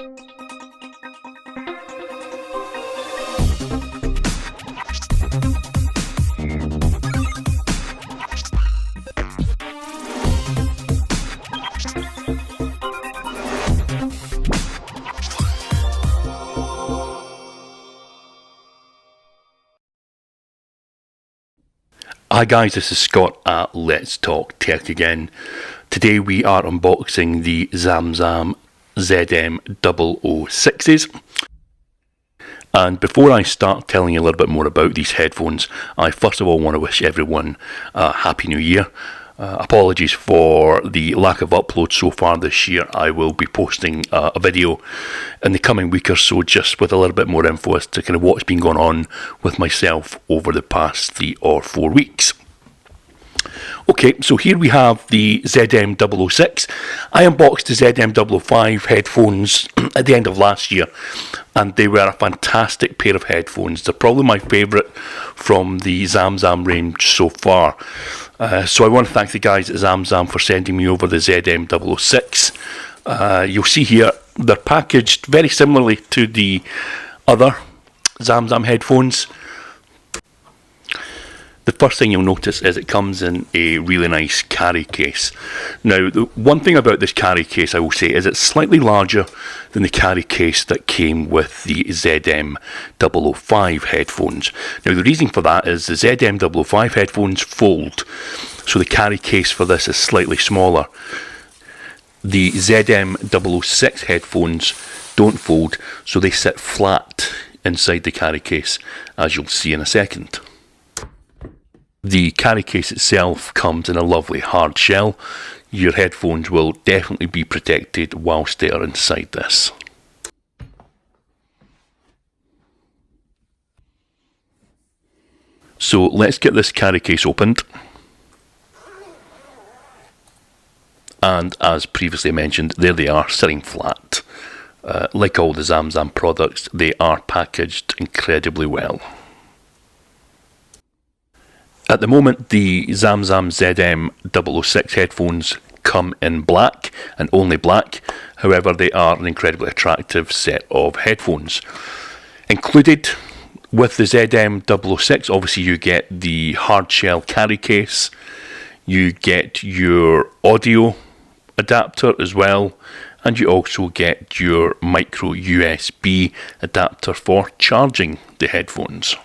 Hi guys, this is Scott at Let's Talk Tech again. Today we are unboxing the ZamZam ZM006s. And before I start telling you a little bit more about these headphones, I first of all want to wish everyone a Happy New Year. Apologies for the lack of uploads so far this year. I will be posting a video in the coming week or so, just with a little bit more info as to kind of what's been going on with myself over the past 3 or 4 weeks. Okay, so here we have the ZM006. I unboxed the ZM005 headphones at the end of last year, and they were a fantastic pair of headphones. They're probably my favourite from the ZamZam range so far. So I want to thank the guys at ZamZam for sending me over the ZM006. You'll see here they're packaged very similarly to the other ZamZam headphones. The first thing you'll notice is it comes in a really nice carry case. Now, the one thing about this carry case I will say is it's slightly larger than the carry case that came with the ZM005 headphones. Now, the reason for that is the ZM005 headphones fold, so the carry case for this is slightly smaller. The ZM006 headphones don't fold, so they sit flat inside the carry case, as you'll see in a second. The carry case itself comes in a lovely hard shell. Your headphones will definitely be protected whilst they are inside this. So let's get this carry case opened. And as previously mentioned, there they are, sitting flat. Like all the ZamZam products, they are packaged incredibly well. At the moment, the ZamZam ZM006 headphones come in black, and only black. However, they are an incredibly attractive set of headphones. Included with the ZM006, obviously you get the hard shell carry case, you get your audio adapter as well, and you also get your micro USB adapter for charging the headphones.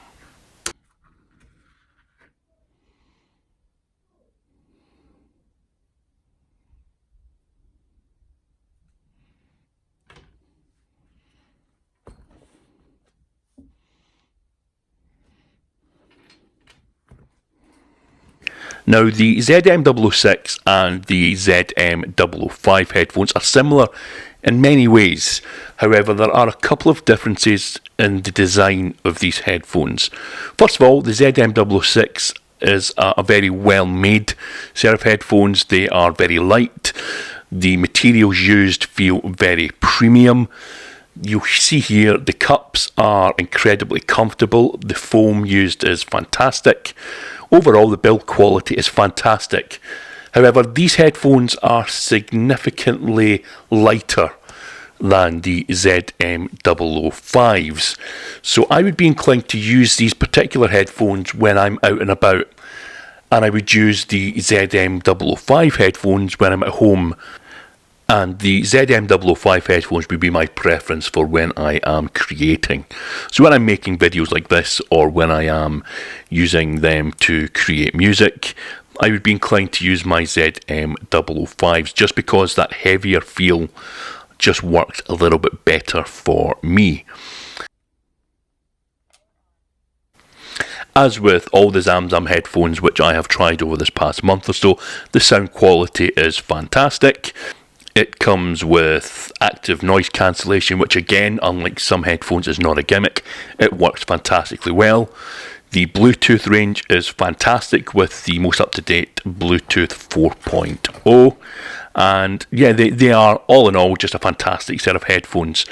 Now, the ZM006 and the ZM005 headphones are similar in many ways. However, there are a couple of differences in the design of these headphones. First of all, the ZM006 is a very well made set of headphones. They are very light. The materials used feel very premium. You'll see here the cups are incredibly comfortable. The foam used is fantastic. Overall, the build quality is fantastic. However, these headphones are significantly lighter than the ZM005s. So I would be inclined to use these particular headphones when I'm out and about. And I would use the ZM005 headphones when I'm at home. And the ZM005 headphones would be my preference for when I am creating. So when I'm making videos like this, or when I am using them to create music, I would be inclined to use my ZM005s, just because that heavier feel just works a little bit better for me. As with all the ZamZam headphones which I have tried over this past month or so, the sound quality is fantastic. It comes with active noise cancellation, which again, unlike some headphones, is not a gimmick. It works fantastically well. The Bluetooth range is fantastic with the most up-to-date Bluetooth 4.0. And yeah, they are all in all just a fantastic set of headphones.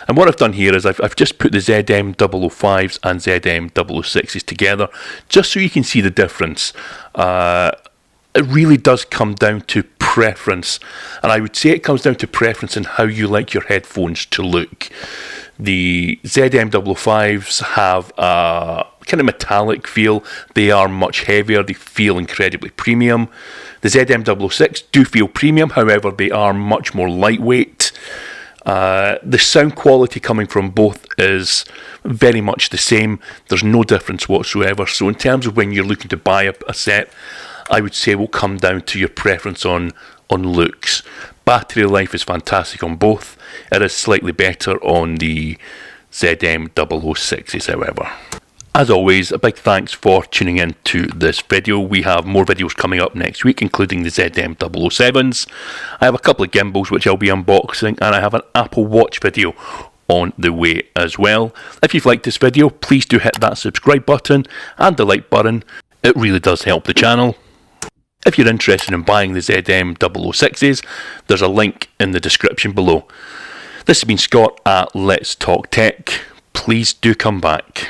And what I've done here is I've just put the ZM005s and ZM006s together, just so you can see the difference. It really does come down to preference, and I would say it comes down to preference and how you like your headphones to look. The ZM005s have a kind of metallic feel. They are much heavier. They feel incredibly premium. The ZM006 do feel premium, however, they are much more lightweight. The sound quality coming from both is very much the same. There's no difference whatsoever. So in terms of when you're looking to buy a set, I would say it will come down to your preference on looks. Battery life is fantastic on both. It is slightly better on the ZM006s, however. As always, a big thanks for tuning in to this video. We have more videos coming up next week, including the ZM007s. I have a couple of gimbals which I'll be unboxing, and I have an Apple Watch video on the way as well. If you've liked this video, please do hit that subscribe button and the like button. It really does help the channel. If you're interested in buying the ZM006s, there's a link in the description below. This has been Scott at Let's Talk Tech. Please do come back.